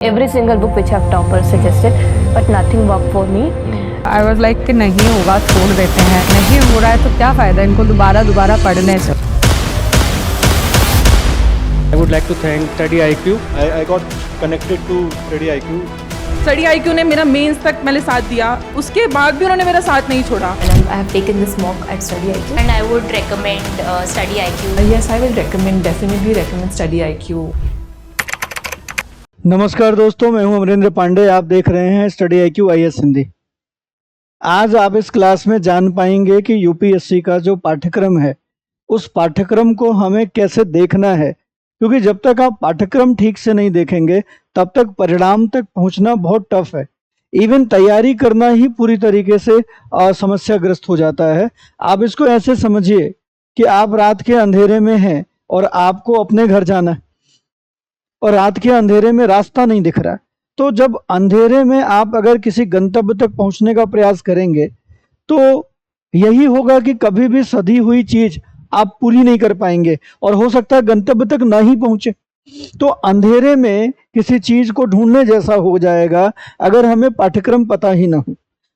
Every single book which have toppers suggested, but nothing worked for me. I was like कि नहीं होगा छोड़ देते हैं, नहीं हो रहा है तो क्या फ़ायदा इनको दोबारा पढ़ने से। I would like to thank Study IQ. I got connected to Study IQ. Study IQ ने मेरा मेंस तक मैंने साथ दिया, उसके बाद भी उन्होंने मेरा साथ नहीं छोड़ा। And I have taken this mock at Study IQ. And I would recommend Study IQ. Yes, I will definitely recommend Study IQ. नमस्कार दोस्तों, मैं हूं अमरेंद्र पांडे। आप देख रहे हैं स्टडी IQ IAS हिंदी। आज आप इस क्लास में जान पाएंगे कि यूपीएससी का जो पाठ्यक्रम है उस पाठ्यक्रम को हमें कैसे देखना है, क्योंकि जब तक आप पाठ्यक्रम ठीक से नहीं देखेंगे तब तक परिणाम तक पहुंचना बहुत टफ है। इवन तैयारी करना ही पूरी तरीके से समस्याग्रस्त हो जाता है। आप इसको ऐसे समझिए कि आप रात के अंधेरे में हैं और आपको अपने घर जाना है और रात के अंधेरे में रास्ता नहीं दिख रहा है। तो जब अंधेरे में आप अगर किसी गंतव्य तक पहुंचने का प्रयास करेंगे तो यही होगा कि कभी भी सधी हुई चीज आप पूरी नहीं कर पाएंगे और हो सकता है गंतव्य तक ना ही पहुंचे। तो अंधेरे में किसी चीज को ढूंढने जैसा हो जाएगा अगर हमें पाठ्यक्रम पता ही ना हो।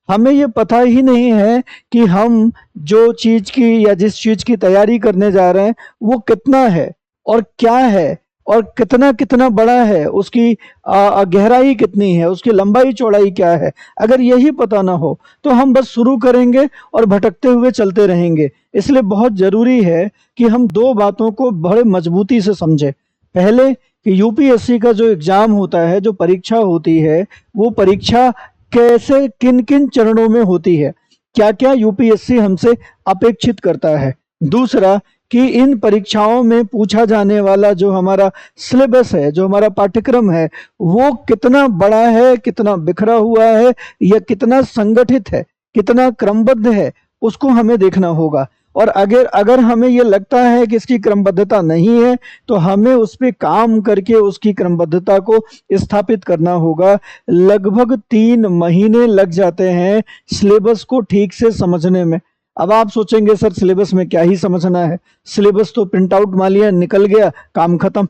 हमें ये पता ही नहीं है कि हम जो चीज की या जिस चीज की तैयारी करने जा रहे हैं वो कितना है और क्या है और कितना कितना बड़ा है, उसकी गहराई कितनी है, उसकी लंबाई चौड़ाई क्या है। अगर यही पता ना हो तो हम बस शुरू करेंगे और भटकते हुए चलते रहेंगे। इसलिए बहुत ज़रूरी है कि हम दो बातों को बड़े मजबूती से समझें। पहले कि यूपीएससी का जो एग्ज़ाम होता है, जो परीक्षा होती है, वो परीक्षा कैसे किन किन चरणों में होती है, क्या क्या यूपीएससी हमसे अपेक्षित करता है। दूसरा कि इन परीक्षाओं में पूछा जाने वाला जो हमारा सिलेबस है, जो हमारा पाठ्यक्रम है, वो कितना बड़ा है, कितना बिखरा हुआ है या कितना संगठित है, कितना क्रमबद्ध है, उसको हमें देखना होगा। और अगर हमें ये लगता है कि इसकी क्रमबद्धता नहीं है तो हमें उस पर काम करके उसकी क्रमबद्धता को स्थापित करना होगा। लगभग 3 महीने लग जाते हैं सिलेबस को ठीक से समझने में। अब आप सोचेंगे सर सिलेबस में क्या ही समझना है, सिलेबस तो प्रिंट आउट मान लिया, निकल गया, काम खत्म।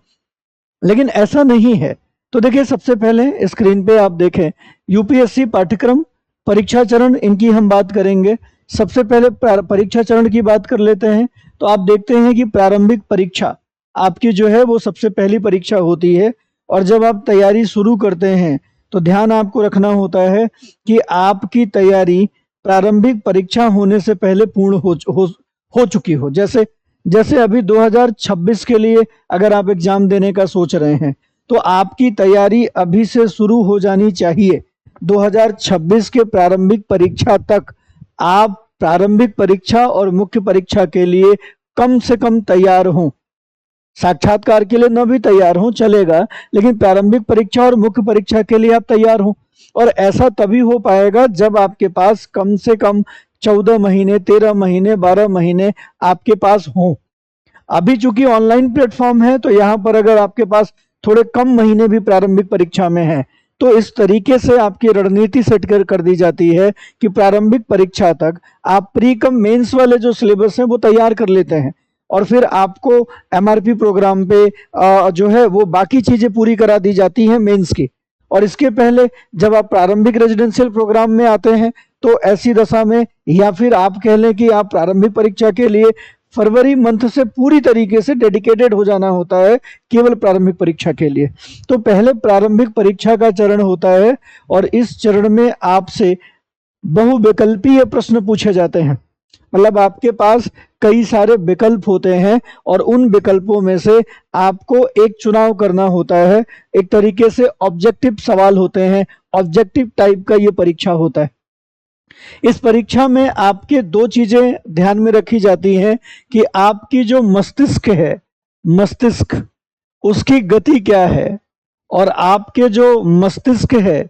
लेकिन ऐसा नहीं है। तो देखिए, सबसे पहले स्क्रीन पे आप देखें यूपीएससी पाठ्यक्रम परीक्षा चरण, इनकी हम बात करेंगे। सबसे पहले परीक्षा चरण की बात कर लेते हैं। तो आप देखते हैं कि प्रारंभिक परीक्षा आपकी जो है वो सबसे पहली परीक्षा होती है। और जब आप तैयारी शुरू करते हैं तो ध्यान आपको रखना होता है कि आपकी तैयारी प्रारंभिक परीक्षा होने से पहले पूर्ण हो चुकी हो। जैसे अभी 2026 के लिए अगर आप एग्जाम देने का सोच रहे हैं तो आपकी तैयारी अभी से शुरू हो जानी चाहिए। 2026 के प्रारंभिक परीक्षा तक आप प्रारंभिक परीक्षा और मुख्य परीक्षा के लिए कम से कम तैयार हों। साक्षात्कार के लिए न भी तैयार हों चलेगा, लेकिन प्रारंभिक परीक्षा और मुख्य परीक्षा के लिए आप तैयार हों। और ऐसा तभी हो पाएगा जब आपके पास कम से कम 14 महीने, 13 महीने, 12 महीने आपके पास हों। अभी चूंकि ऑनलाइन प्लेटफॉर्म है तो यहाँ पर अगर आपके पास थोड़े कम महीने भी प्रारंभिक परीक्षा में हैं तो इस तरीके से आपकी रणनीति सेट कर दी जाती है कि प्रारंभिक परीक्षा तक आप प्री कम मेंस वाले जो सिलेबस हैं वो तैयार कर लेते हैं और फिर आपको एमआरपी प्रोग्राम पे जो है वो बाकी चीजें पूरी करा दी जाती हैं मेंस की। और इसके पहले जब आप प्रारंभिक रेजिडेंशियल प्रोग्राम में आते हैं तो ऐसी दशा में, या फिर आप कह लें कि आप प्रारंभिक परीक्षा के लिए फरवरी मंथ से पूरी तरीके से डेडिकेटेड हो जाना होता है केवल प्रारंभिक परीक्षा के लिए। तो पहले प्रारंभिक परीक्षा का चरण होता है और इस चरण में आपसे बहुविकल्पीय प्रश्न पूछे जाते हैं। मतलब आपके पास कई सारे विकल्प होते हैं और उन विकल्पों में से आपको एक चुनाव करना होता है। एक तरीके से ऑब्जेक्टिव सवाल होते हैं, ऑब्जेक्टिव टाइप का ये परीक्षा होता है। इस परीक्षा में आपके 2 चीजें ध्यान में रखी जाती हैं कि आपकी जो मस्तिष्क है, मस्तिष्क उसकी गति क्या है और आपके जो मस्तिष्क है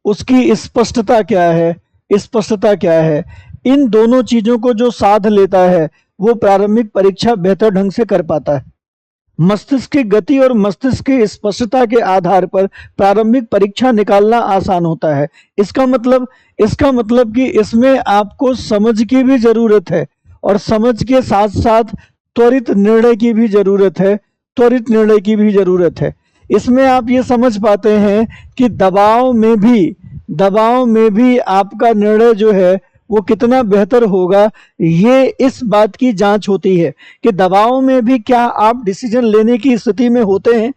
उसकी स्पष्टता क्या है, स्पष्टता क्या है। इन दोनों चीजों को जो साध लेता है वो प्रारंभिक परीक्षा बेहतर ढंग से कर पाता है। मस्तिष्क की गति और मस्तिष्क की स्पष्टता के आधार पर प्रारंभिक परीक्षा निकालना आसान होता है। इसका मतलब कि इसमें आपको समझ की भी जरूरत है और समझ के साथ साथ त्वरित निर्णय की भी जरूरत है। इसमें आप ये समझ पाते हैं कि दबाव में भी आपका निर्णय जो है वो कितना बेहतर होगा। ये इस बात की जांच होती है कि दबाव में भी क्या आप डिसीजन लेने की स्थिति में होते हैं।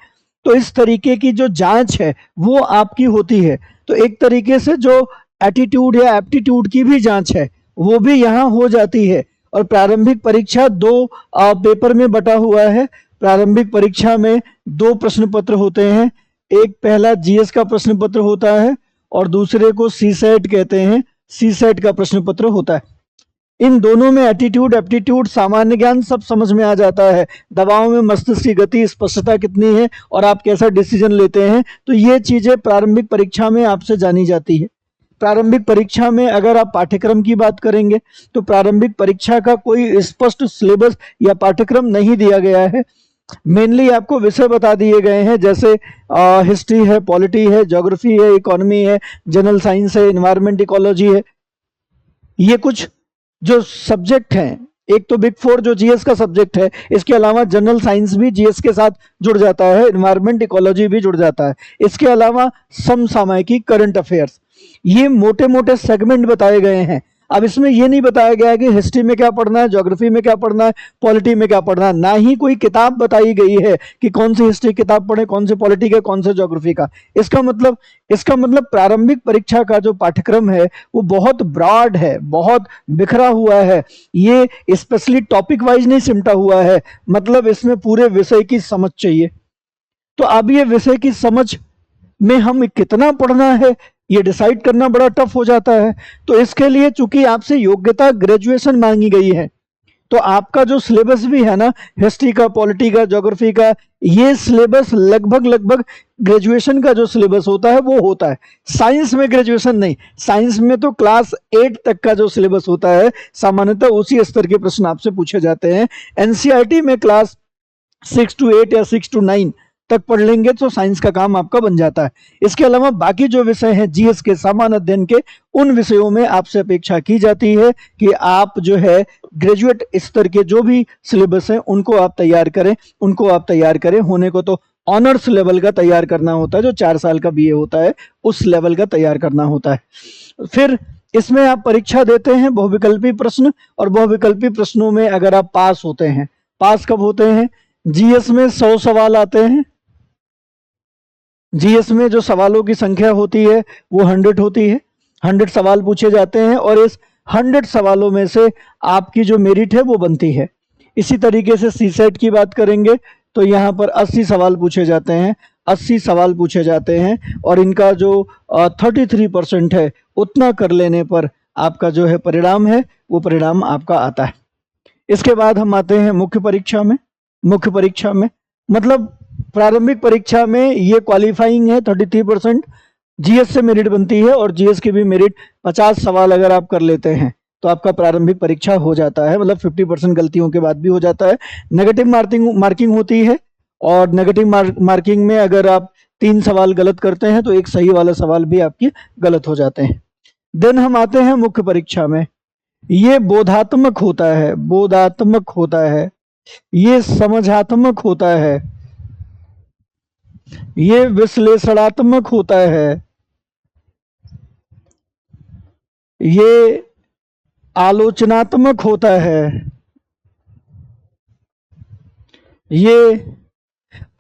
तो इस तरीके की जो जांच है वो आपकी होती है। तो एक तरीके से जो एटीट्यूड या एप्टीट्यूड की भी जांच है वो भी यहाँ हो जाती है। और प्रारंभिक परीक्षा 2 पेपर में बटा हुआ है। प्रारंभिक परीक्षा में 2 प्रश्न पत्र होते हैं। एक पहला जीएस का प्रश्न पत्र होता है और दूसरे को सीसेट कहते हैं, सीसेट का प्रश्न पत्र होता है। इन दोनों में एटीट्यूड, एप्टीट्यूड, सामान्य ज्ञान सब समझ में आ जाता है। दबाव में मस्तिष्क की गति, स्पष्टता कितनी है और आप कैसा डिसीजन लेते हैं, तो ये चीजें प्रारंभिक परीक्षा में आपसे जानी जाती है। प्रारंभिक परीक्षा में अगर आप पाठ्यक्रम की बात करेंगे तो प्रारंभिक परीक्षा का कोई स्पष्ट सिलेबस या पाठ्यक्रम नहीं दिया गया है। मेनली आपको विषय बता दिए गए हैं, जैसे हिस्ट्री है, पॉलिटी है, ज्योग्राफी है, इकोनॉमी है, जनरल साइंस है, एनवायरमेंट इकोलॉजी है। ये कुछ जो सब्जेक्ट हैं, एक तो बिग 4 जो जीएस का सब्जेक्ट है, इसके अलावा जनरल साइंस भी जीएस के साथ जुड़ जाता है, एनवायरमेंट इकोलॉजी भी जुड़ जाता है। इसके अलावा समसामयिकी, करंट अफेयर्स, ये मोटे मोटे सेगमेंट बताए गए हैं। अब इसमें यह नहीं बताया गया है कि हिस्ट्री में क्या पढ़ना है, ज्योग्राफी में क्या पढ़ना है, पॉलिटी में क्या पढ़ना है। ना ही कोई किताब बताई गई है कि कौन सी हिस्ट्री किताब पढ़े, कौन से पॉलिटी का, कौन से ज्योग्राफी का। इसका मतलब प्रारंभिक परीक्षा का जो पाठ्यक्रम है वो बहुत ब्रॉड है, बहुत बिखरा हुआ है। ये स्पेशली टॉपिक वाइज नहीं सिमटा हुआ है, मतलब इसमें पूरे विषय की समझ चाहिए। तो अब ये विषय की समझ में हम कितना पढ़ना है ये डिसाइड करना बड़ा टफ हो जाता है। तो इसके लिए चूंकि आपसे योग्यता ग्रेजुएशन मांगी गई है, तो आपका जो सिलेबस भी है ना, हिस्ट्री का, पॉलिटी का, ज्योग्राफी का, ये सिलेबस लगभग ग्रेजुएशन का जो सिलेबस होता है वो होता है। साइंस में ग्रेजुएशन नहीं, साइंस में तो क्लास 8 तक का जो सिलेबस होता है सामान्यतः उसी स्तर के प्रश्न आपसे पूछे जाते हैं। एनसीईआरटी में क्लास 6 to 8 या 6 to 9 तक पढ़ लेंगे तो साइंस का काम आपका बन जाता है। इसके अलावा बाकी जो विषय हैं जीएस के, सामान्य अध्ययन के, उन विषयों में आपसे अपेक्षा की जाती है कि आप जो है ग्रेजुएट स्तर के जो भी सिलेबस हैं उनको आप तैयार करें। होने को तो ऑनर्स लेवल का तैयार करना होता है, जो 4 साल का बीए होता है उस लेवल का तैयार करना होता है। फिर इसमें आप परीक्षा देते हैं बहुविकल्पी प्रश्न, और बहुविकल्पी प्रश्नों में अगर आप पास होते हैं, पास कब होते हैं, जीएस में 100 सवाल आते हैं। जीएस में जो सवालों की संख्या होती है वो 100 होती है, 100 सवाल पूछे जाते हैं और इस 100 सवालों में से आपकी जो मेरिट है वो बनती है। इसी तरीके से सीसेट की बात करेंगे तो यहाँ पर 80 सवाल पूछे जाते हैं, 80 सवाल पूछे जाते हैं और इनका जो 33% है उतना कर लेने पर आपका जो है परिणाम है वो परिणाम आपका आता है। इसके बाद हम आते हैं मुख्य परीक्षा में। मुख्य परीक्षा में मतलब प्रारंभिक परीक्षा में ये क्वालिफाइंग है, 33% जीएस से मेरिट बनती है और जीएस की भी मेरिट 50 सवाल अगर आप कर लेते हैं तो आपका प्रारंभिक परीक्षा हो जाता है, मतलब 50% गलतियों के बाद भी हो जाता है। नेगेटिव मार्किंग होती है और नेगेटिव मार्किंग में अगर आप 3 सवाल गलत करते हैं तो एक सही वाला सवाल भी आपके गलत हो जाते हैं। देन हम आते हैं मुख्य परीक्षा में। ये बोधात्मक होता है, ये समझात्मक होता है, ये विश्लेषणात्मक होता है, ये आलोचनात्मक होता है, ये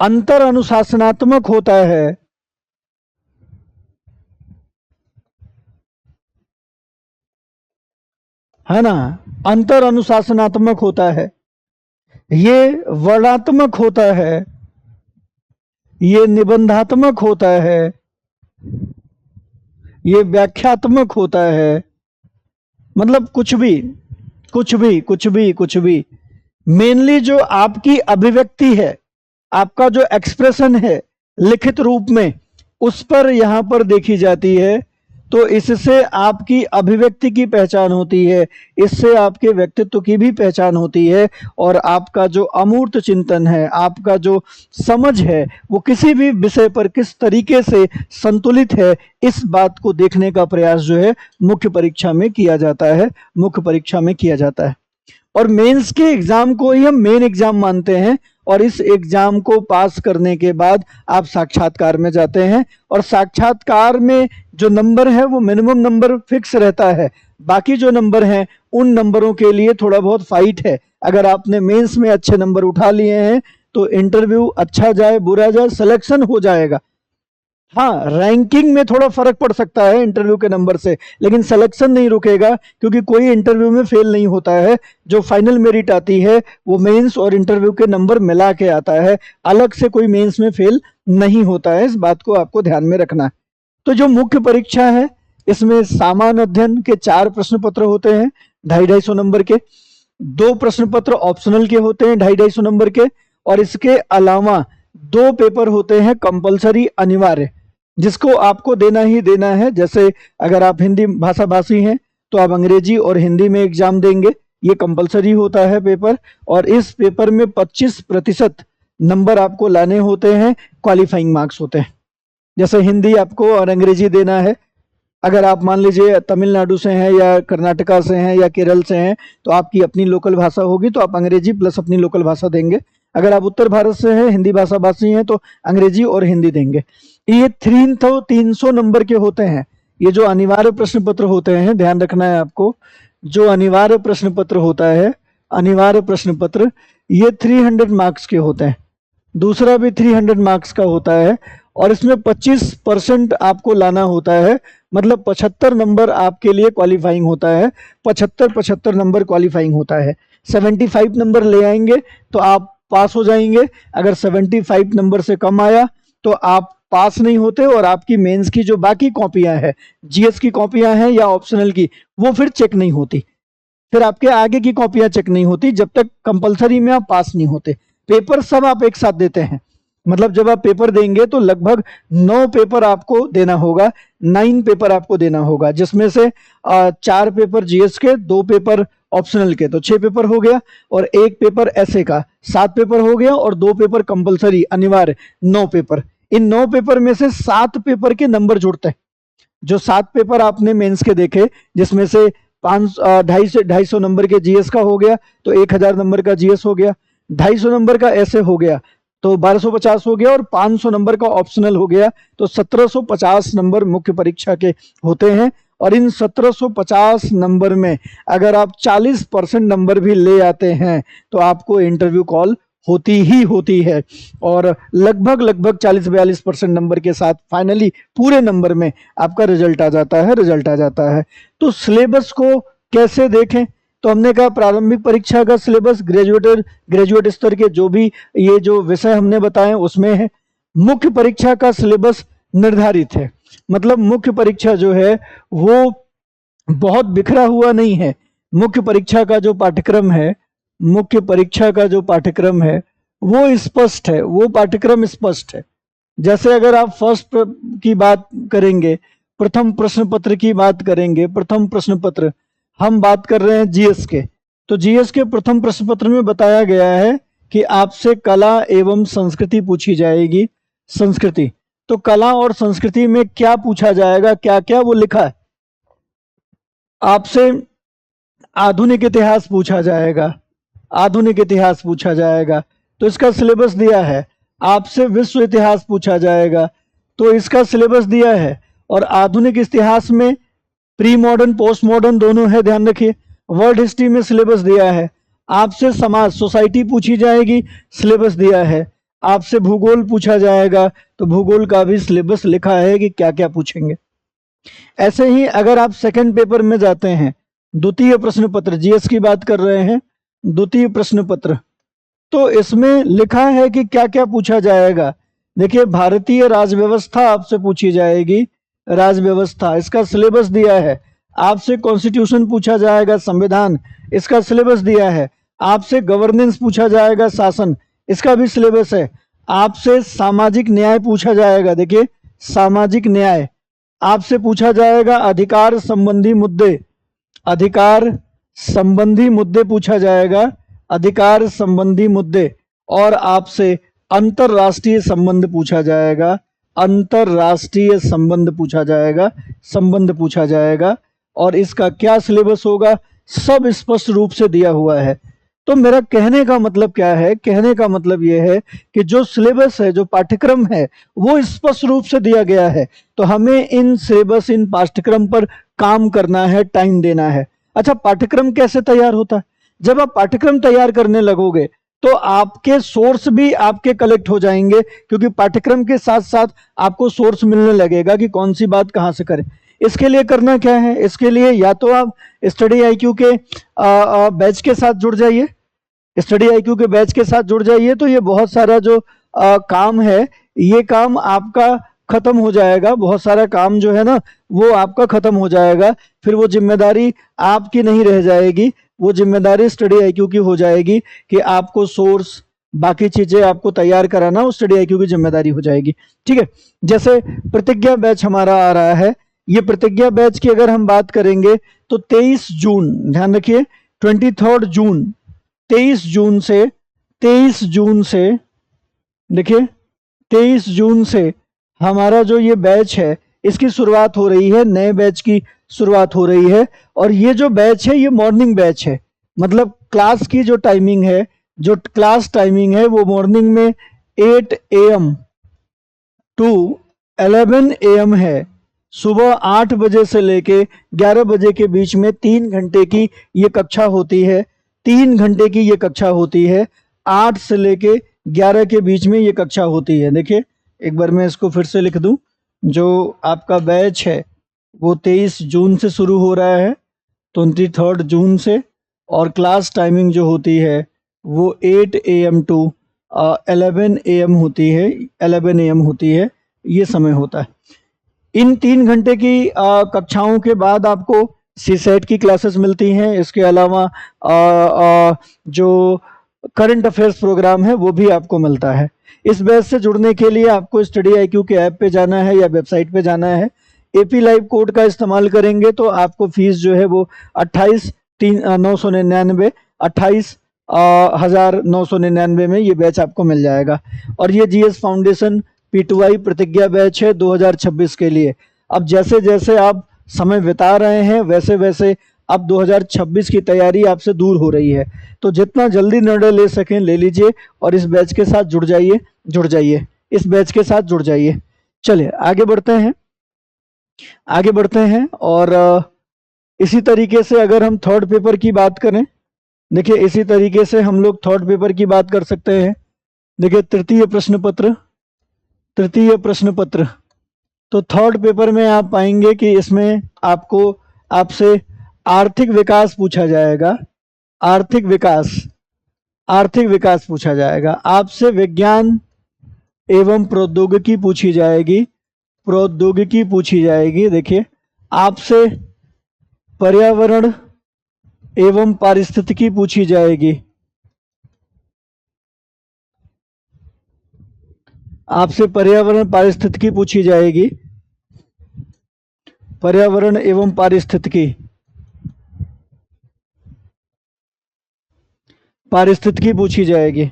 अंतर अनुशासनात्मक होता है, है ना, अंतर अनुशासनात्मक होता है, ये वर्णात्मक होता है, ये निबंधात्मक होता है, ये व्याख्यात्मक होता है। मतलब कुछ भी मेनली जो आपकी अभिव्यक्ति है, आपका जो एक्सप्रेशन है लिखित रूप में, उस पर यहाँ पर देखी जाती है। तो इससे आपकी अभिव्यक्ति की पहचान होती है, इससे आपके व्यक्तित्व की भी पहचान होती है और आपका जो अमूर्त चिंतन है, आपका जो समझ है, वो किसी भी विषय पर किस तरीके से संतुलित है, इस बात को देखने का प्रयास जो है मुख्य परीक्षा में किया जाता है। और मेंस के एग्जाम को ही हम मेन एग्जाम मानते हैं और इस एग्जाम को पास करने के बाद आप साक्षात्कार में जाते हैं और साक्षात्कार में जो नंबर है वो मिनिमम नंबर फिक्स रहता है, बाकी जो नंबर हैं उन नंबरों के लिए थोड़ा बहुत फाइट है। अगर आपने मेंस में अच्छे नंबर उठा लिए हैं तो इंटरव्यू अच्छा जाए बुरा जाए सिलेक्शन हो जाएगा। हाँ, रैंकिंग में थोड़ा फर्क पड़ सकता है इंटरव्यू के नंबर से, लेकिन सिलेक्शन नहीं रुकेगा, क्योंकि कोई इंटरव्यू में फेल नहीं होता है। जो फाइनल मेरिट आती है वो मेंस और इंटरव्यू के नंबर मिला के आता है, अलग से कोई मेंस में फेल नहीं होता है। इस बात को आपको ध्यान में रखना है। तो जो मुख्य परीक्षा है इसमें सामान्य अध्ययन के 4 प्रश्न पत्र होते हैं 250-250 नंबर के, 2 प्रश्न पत्र ऑप्शनल के होते हैं 250-250 नंबर के, और इसके अलावा 2 पेपर होते हैं कंपलसरी अनिवार्य, जिसको आपको देना ही देना है। जैसे अगर आप हिंदी भाषा भाषी हैं तो आप अंग्रेजी और हिंदी में एग्जाम देंगे, ये कंपलसरी होता है पेपर, और इस पेपर में 25% नंबर आपको लाने होते हैं, क्वालिफाइंग मार्क्स होते हैं। जैसे हिंदी आपको और अंग्रेजी देना है, अगर आप मान लीजिए तमिलनाडु से हैं या कर्नाटका से हैं या केरल से हैं तो आपकी अपनी लोकल भाषा होगी, तो आप अंग्रेजी प्लस अपनी लोकल भाषा देंगे। अगर आप उत्तर भारत से हैं, हिंदी भाषा भाषी हैं, तो अंग्रेजी और हिंदी देंगे। ये 300 नंबर के होते हैं। ये जो अनिवार्य प्रश्न पत्र होते हैं, ध्यान रखना है आपको, जो अनिवार्य प्रश्न पत्र होता है, अनिवार्य प्रश्न पत्र ये 300 मार्क्स के होते हैं। दूसरा भी 300 मार्क्स का होता है, और इसमें 25% आपको लाना होता है, मतलब 75 नंबर आपके लिए क्वालिफाइंग होता है। 75 नंबर क्वालिफाइंग होता है। 75 नंबर ले आएंगे तो आप पास हो जाएंगे। अगर 75 नंबर से कम आया तो आप पास नहीं होते, और आपकी मेंस की जो बाकी कॉपियां हैं, जीएस की कॉपियां हैं या ऑप्शनल की, वो फिर चेक नहीं होती। फिर आपके आगे की कॉपियां चेक नहीं होती जब तक कंपलसरी में आप पास नहीं होते। पेपर सब आप एक साथ देते हैं, मतलब जब आप पेपर देंगे तो लगभग 9 पेपर आपको देना होगा, 9 पेपर आपको देना होगा, जिसमें से 4 पेपर जीएस के, 2 पेपर ऑप्शनल के, तो 6 पेपर हो गया, और 1 पेपर ऐसे का 7 पेपर हो गया, और 2 पेपर कंपलसरी अनिवार्य 9 पेपर। इन 9 पेपर में से 7 पेपर के नंबर जुड़ते हैं। जो 7 पेपर आपने मेंस के देखे, जिसमें से 250 नंबर के जीएस का हो गया तो 1000 नंबर का जीएस हो गया, 250 नंबर का ऐसे हो गया तो 1250 हो गया, और 500 नंबर का ऑप्शनल हो गया, तो 1750 नंबर मुख्य परीक्षा के होते हैं। और इन 1750 नंबर में अगर आप 40% नंबर भी ले आते हैं तो आपको इंटरव्यू कॉल होती ही होती है, और लगभग 40-42% नंबर के साथ फाइनली पूरे नंबर में आपका रिजल्ट आ जाता है। तो सिलेबस को कैसे देखें, तो हमने कहा प्रारंभिक परीक्षा का सिलेबस ग्रेजुएट स्तर के जो भी ये जो विषय हमने बताए उसमें है। मुख्य परीक्षा का सिलेबस निर्धारित है, मतलब मुख्य परीक्षा जो है वो बहुत बिखरा हुआ नहीं है। मुख्य परीक्षा का जो पाठ्यक्रम है, मुख्य परीक्षा का जो पाठ्यक्रम है वो स्पष्ट है, वो पाठ्यक्रम स्पष्ट है। जैसे अगर आप फर्स्ट की बात करेंगे, प्रथम प्रश्न पत्र की बात करेंगे, प्रथम प्रश्न पत्र हम बात कर रहे हैं जीएस के, तो जीएस के प्रथम प्रश्न पत्र में बताया गया है कि आपसे कला एवं संस्कृति पूछी जाएगी। संस्कृति, तो कला और संस्कृति में क्या पूछा जाएगा, क्या क्या वो लिखा है। आपसे आधुनिक इतिहास पूछा जाएगा, आधुनिक इतिहास पूछा जाएगा तो इसका सिलेबस दिया है। आपसे विश्व इतिहास पूछा जाएगा तो इसका सिलेबस दिया है। और आधुनिक इतिहास में प्री मॉडर्न पोस्ट मॉडर्न दोनों है, ध्यान रखिए। वर्ल्ड हिस्ट्री में सिलेबस दिया है। आपसे समाज सोसाइटी पूछी जाएगी, सिलेबस दिया है। आपसे भूगोल पूछा जाएगा तो भूगोल का भी सिलेबस लिखा है कि क्या क्या पूछेंगे। ऐसे ही अगर आप सेकंड पेपर में जाते हैं, द्वितीय प्रश्न पत्र, जीएस की बात कर रहे हैं, द्वितीय प्रश्न पत्र, तो इसमें लिखा है कि क्या क्या पूछा जाएगा। देखिए, भारतीय राजव्यवस्था आपसे पूछी जाएगी, राजव्यवस्था, इसका सिलेबस दिया है। आपसे कॉन्स्टिट्यूशन पूछा जाएगा, संविधान, इसका सिलेबस दिया है। आपसे गवर्नेंस पूछा जाएगा, शासन, इसका भी सिलेबस है। आपसे सामाजिक न्याय पूछा जाएगा, देखिए सामाजिक न्याय। आपसे पूछा जाएगा अधिकार संबंधी मुद्दे, अधिकार संबंधी मुद्दे पूछा जाएगा, अधिकार संबंधी मुद्दे। और आपसे अंतरराष्ट्रीय संबंध पूछा जाएगा, अंतरराष्ट्रीय संबंध पूछा जाएगा, संबंध पूछा जाएगा। और इसका क्या सिलेबस होगा, सब स्पष्ट रूप से दिया हुआ है। तो मेरा कहने का मतलब क्या है, कहने का मतलब यह है कि जो सिलेबस है, जो पाठ्यक्रम है, वो स्पष्ट रूप से दिया गया है। तो हमें इन सिलेबस, इन पाठ्यक्रम पर काम करना है, टाइम देना है। अच्छा, पाठ्यक्रम कैसे तैयार होता है? जब आप पाठ्यक्रम तैयार करने लगोगे तो आपके सोर्स भी आपके कलेक्ट हो जाएंगे, क्योंकि पाठ्यक्रम के साथ साथ आपको सोर्स मिलने लगेगा कि कौन सी बात कहाँ से करें। इसके लिए करना क्या है? इसके लिए या तो आप स्टडी आईक्यू के बैच के साथ जुड़ जाइए, स्टडी आईक्यू के बैच के साथ जुड़ जाइए। तो ये बहुत सारा जो काम है, ये काम आपका खत्म हो जाएगा। बहुत सारा काम जो है ना, वो आपका खत्म हो जाएगा। फिर वो जिम्मेदारी आपकी नहीं रह जाएगी, वो जिम्मेदारी स्टडी आईक्यू की हो जाएगी कि आपको सोर्स, बाकी चीजें आपको तैयार कराना, वो स्टडी आईक्यू की जिम्मेदारी हो जाएगी। ठीक है, जैसे प्रतिज्ञा बैच हमारा आ रहा है, ये प्रतिज्ञा बैच की अगर हम बात करेंगे तो 23 जून, ध्यान रखिए 23 जून, 23 जून से देखिए 23 जून से हमारा जो ये बैच है, इसकी शुरुआत हो रही है, नए बैच की शुरुआत हो रही है। और ये जो बैच है, ये मॉर्निंग बैच है। मतलब क्लास की जो टाइमिंग है, जो क्लास टाइमिंग है, वो मॉर्निंग में 8 AM टू 11 AM है। सुबह 8 बजे से लेके 11 बजे के बीच में 3 घंटे की ये कक्षा होती है। 3 घंटे की ये कक्षा होती है। 8 से लेके 11 के बीच में ये कक्षा होती है। देखिए, एक बार मैं इसको फिर से लिख दूं। जो आपका बैच है वो 23 जून से शुरू हो रहा है, 23 जून से, और क्लास टाइमिंग जो होती है वो 8 AM टू 11 AM होती है, 11 AM होती है, ये समय होता है। इन 3 घंटे की कक्षाओं के बाद आपको सीसेट की क्लासेस मिलती हैं। इसके अलावा जो करंट अफेयर्स प्रोग्राम है वो भी आपको मिलता है। इस बैच से जुड़ने के लिए आपको स्टडी आईक्यू के ऐप पे जाना है या वेबसाइट पे जाना है। एपी लाइव कोड का इस्तेमाल करेंगे तो आपको फीस जो है वो 28,999 28,999 में ये बैच आपको मिल जाएगा। और ये जीएस फाउंडेशन P2I प्रतिज्ञा बैच है 2026 के लिए। अब जैसे जैसे आप समय बिता रहे हैं, वैसे वैसे अब 2026 की तैयारी आपसे दूर हो रही है। तो जितना जल्दी निर्णय ले सकें ले लीजिए और इस बैच के साथ जुड़ जाइए, इस बैच के साथ जुड़ जाइए। चलिए आगे बढ़ते हैं और इसी तरीके से अगर हम थर्ड पेपर की बात करें, देखिए इसी तरीके से हम लोग थर्ड पेपर की बात कर सकते हैं। देखिए तृतीय प्रश्न पत्र, तो थर्ड पेपर में आप पाएंगे कि इसमें आपसे आर्थिक विकास पूछा जाएगा, आर्थिक विकास पूछा जाएगा। आपसे विज्ञान एवं प्रौद्योगिकी पूछी जाएगी, देखिए आपसे पर्यावरण एवं पारिस्थितिकी पूछी जाएगी, आपसे पर्यावरण पारिस्थितिकी पूछी जाएगी, पर्यावरण एवं पारिस्थितिकी पूछी जाएगी।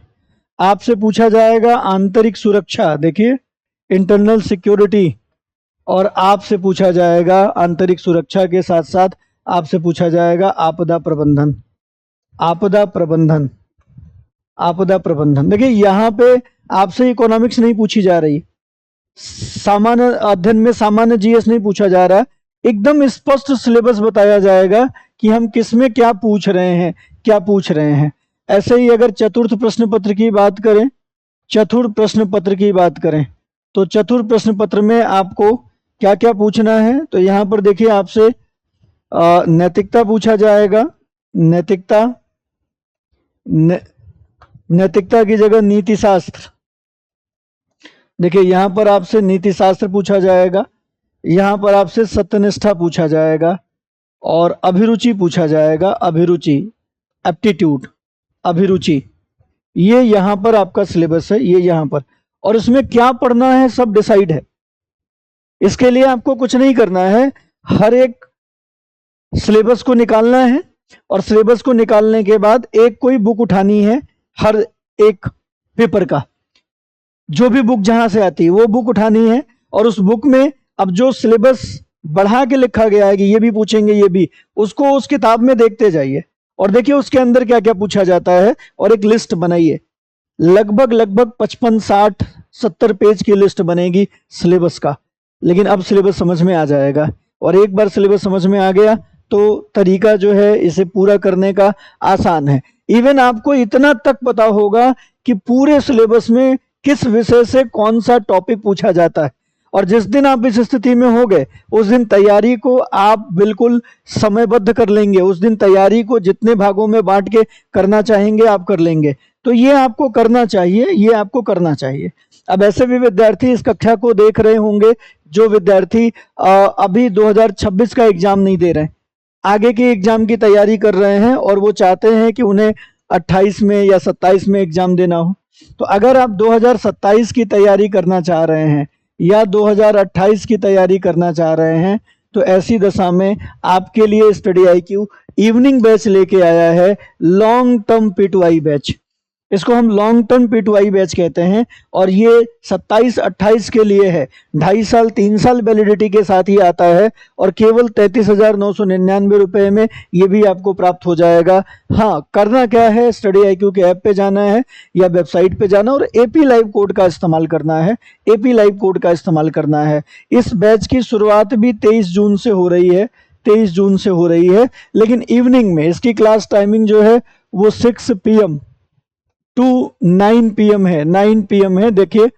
आपसे पूछा जाएगा आंतरिक सुरक्षा, देखिए इंटरनल सिक्योरिटी, और आपसे पूछा जाएगा आंतरिक सुरक्षा के साथ साथ आपसे पूछा जाएगा आपदा प्रबंधन। देखिए यहाँ पे आपसे इकोनॉमिक्स नहीं पूछी जा रही, सामान्य अध्ययन में सामान्य जीएस नहीं पूछा जा रहा, एकदम स्पष्ट सिलेबस बताया जाएगा कि हम किस में क्या पूछ रहे हैं। ऐसे ही अगर चतुर्थ प्रश्न पत्र की बात करें, तो चतुर्थ प्रश्न पत्र में आपको क्या क्या पूछना है, तो यहाँ पर देखिए आपसे नैतिकता पूछा जाएगा, नैतिकता की जगह नीति शास्त्र, देखिए यहाँ पर आपसे नीति शास्त्र पूछा जाएगा, यहाँ पर आपसे सत्यनिष्ठा पूछा जाएगा, और अभिरुचि पूछा जाएगा, अभिरुचि, ये यहाँ पर आपका सिलेबस है, ये यहाँ पर। और इसमें क्या पढ़ना है सब डिसाइड है, इसके लिए आपको कुछ नहीं करना है, हर एक सिलेबस को निकालना है और सिलेबस को निकालने के बाद एक कोई बुक उठानी है, हर एक पेपर का जो भी बुक जहां से आती है वो बुक उठानी है, और उस बुक में अब जो सिलेबस बढ़ा के लिखा गया है कि ये भी पूछेंगे, ये भी, उसको उस किताब में देखते जाइए। और देखिए उसके अंदर क्या क्या पूछा जाता है और एक लिस्ट बनाइए। लगभग 55, 60, 70 पेज की लिस्ट बनेगी सिलेबस का। लेकिन अब सिलेबस समझ में आ जाएगा, और एक बार सिलेबस समझ में आ गया तो तरीका जो है इसे पूरा करने का आसान है। इवन आपको इतना तक पता होगा कि पूरे सिलेबस में किस विषय से कौन सा टॉपिक पूछा जाता है, और जिस दिन आप इस स्थिति में हो गए उस दिन तैयारी को आप बिल्कुल समयबद्ध कर लेंगे। उस दिन तैयारी को जितने भागों में बांट के करना चाहेंगे आप कर लेंगे। तो ये आपको करना चाहिए, ये आपको करना चाहिए। अब ऐसे भी विद्यार्थी इस कक्षा को देख रहे होंगे जो विद्यार्थी अभी 2026 का एग्जाम नहीं दे रहे हैं, आगे के एग्जाम की तैयारी कर रहे हैं, और वो चाहते हैं कि उन्हें 28 में या 27 में एग्जाम देना हो। तो अगर आप 2027 की तैयारी करना चाह रहे हैं या 2028 की तैयारी करना चाह रहे हैं, तो ऐसी दशा में आपके लिए स्टडी IQ इवनिंग बैच लेके आया है, लॉन्ग टर्म P2I बैच। इसको हम लॉन्ग टर्म P2I बैच कहते हैं, और ये 27-28 के लिए है। 2.5 साल 3 साल वैलिडिटी के साथ ही आता है, और केवल 33,999 रुपए में ये भी आपको प्राप्त हो जाएगा। हाँ, करना क्या है, स्टडी IQ के ऐप पे जाना है या वेबसाइट पे जाना और AP लाइव कोड का इस्तेमाल करना है। AP लाइव कोड का इस्तेमाल करना है। इस बैच की शुरुआत भी 23 जून से हो रही है, 23 जून से हो रही है, लेकिन इवनिंग में इसकी क्लास टाइमिंग जो है वो 6 PM टू 9 PM है। 9 PM है। देखिए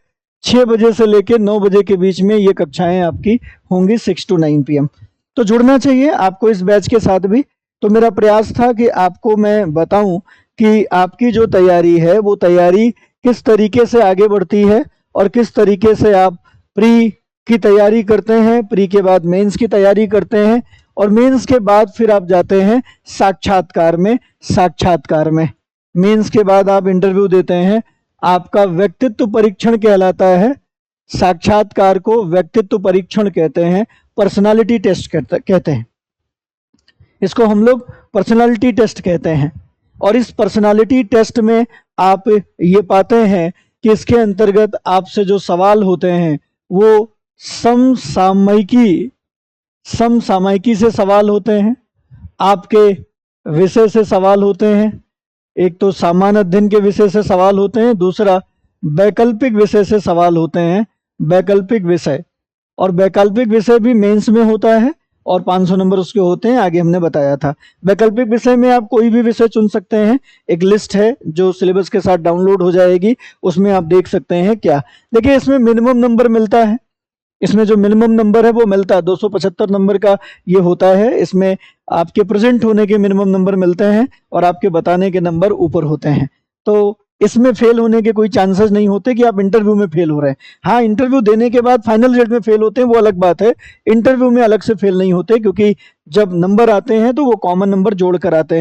6 बजे से लेकर 9 बजे के बीच में ये कक्षाएं आपकी होंगी, 6 to 9 PM। तो जुड़ना चाहिए आपको इस बैच के साथ भी। तो मेरा प्रयास था कि आपको मैं बताऊं कि आपकी जो तैयारी है वो तैयारी किस तरीके से आगे बढ़ती है, और किस तरीके से आप प्री की तैयारी करते हैं, प्री के बाद मेंस की तैयारी करते हैं, और मेंस के बाद फिर आप जाते हैं साक्षात्कार में। साक्षात्कार में मेंस के बाद आप इंटरव्यू देते हैं। आपका व्यक्तित्व परीक्षण कहलाता है। साक्षात्कार को व्यक्तित्व परीक्षण कहते हैं, पर्सनालिटी टेस्ट कहते हैं। इसको हम लोग पर्सनालिटी टेस्ट कहते हैं। और इस पर्सनालिटी टेस्ट में आप ये पाते हैं कि इसके अंतर्गत आपसे जो सवाल होते हैं वो समसामयिकी से सवाल होते हैं, आपके विषय से सवाल होते हैं। एक तो सामान्य अध्ययन के विषय से सवाल होते हैं, दूसरा वैकल्पिक विषय से सवाल होते हैं। वैकल्पिक विषय, और वैकल्पिक विषय भी मेंस में होता है, और 500 नंबर उसके होते हैं, आगे हमने बताया था। वैकल्पिक विषय में आप कोई भी विषय चुन सकते हैं। एक लिस्ट है जो सिलेबस के साथ डाउनलोड हो जाएगी, उसमें आप देख सकते हैं क्या। देखिए इसमें मिनिमम नंबर मिलता है। इसमें जो मिनिमम नंबर है वो मिलता है 275 नंबर का ये होता है। इसमें आपके प्रेजेंट होने के मिनिमम नंबर मिलते हैं और आपके बताने के नंबर ऊपर होते हैं। तो इसमें फेल होने के कोई चांसेस नहीं होते कि आप इंटरव्यू में फेल हो रहे हैं। हाँ, इंटरव्यू देने के बाद फाइनल रिजल्ट में फेल होते हैं, वो अलग बात है। इंटरव्यू में अलग से फेल नहीं होते, क्योंकि जब नंबर आते हैं तो वो कॉमन नंबर जोड़ कर आते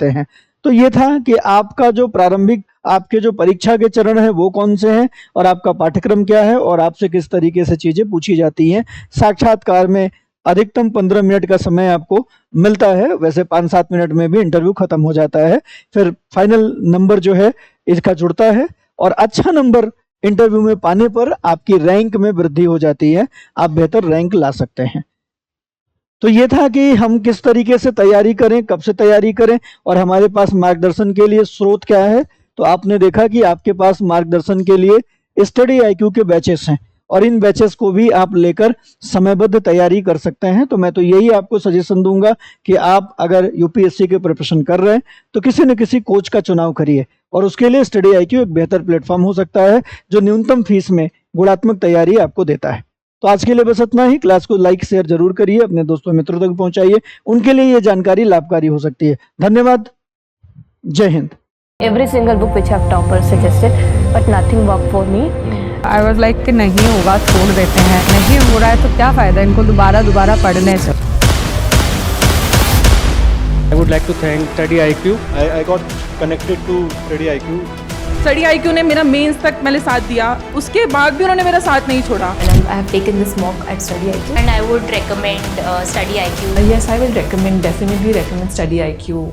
हैं। तो ये था कि आपका जो प्रारंभिक आपके जो परीक्षा के चरण है वो कौन से हैं, और आपका पाठ्यक्रम क्या है, और आपसे किस तरीके से चीजें पूछी जाती हैं। साक्षात्कार में अधिकतम 15 मिनट का समय आपको मिलता है। वैसे 5-7 मिनट में भी इंटरव्यू खत्म हो जाता है। फिर फाइनल नंबर जो है इसका जुड़ता है, और अच्छा नंबर इंटरव्यू में पाने पर आपकी रैंक में वृद्धि हो जाती है, आप बेहतर रैंक ला सकते हैं। तो ये था कि हम किस तरीके से तैयारी करें, कब से तैयारी करें, और हमारे पास मार्गदर्शन के लिए स्रोत क्या है। तो आपने देखा कि आपके पास मार्गदर्शन के लिए स्टडी IQ के बैचेस हैं, और इन बैचेस को भी आप लेकर समयबद्ध तैयारी कर सकते हैं। तो मैं तो यही आपको सजेशन दूंगा कि आप अगर UPSC के प्रिपरेशन कर रहे हैं तो किसी न किसी कोच का चुनाव करिए, और उसके लिए स्टडी IQ एक बेहतर प्लेटफॉर्म हो सकता है जो न्यूनतम फीस में गुणात्मक तैयारी आपको देता है। तो आज के लिए बस इतना ही। क्लास को लाइक शेयर जरूर करिए, अपने दोस्तों मित्रों तक पहुंचाइए, उनके लिए ये जानकारी लाभकारी हो सकती है। धन्यवाद। जय Hind. Every single book which have toppers suggested, but nothing worked for me. I was like कि नहीं होगा छोड़ देते हैं, नहीं हो रहा है तो क्या फ़ायदा इनको दोबारा पढ़ने से। I would like to thank Study IQ. I got connected to Study IQ. Study IQ ने मेरा मेंस तक मैंने साथ दिया, उसके बाद भी उन्होंने मेरा साथ नहीं छोड़ा। And I have taken this mock at Study IQ, and I would recommend Study IQ. Yes, I will definitely recommend Study IQ.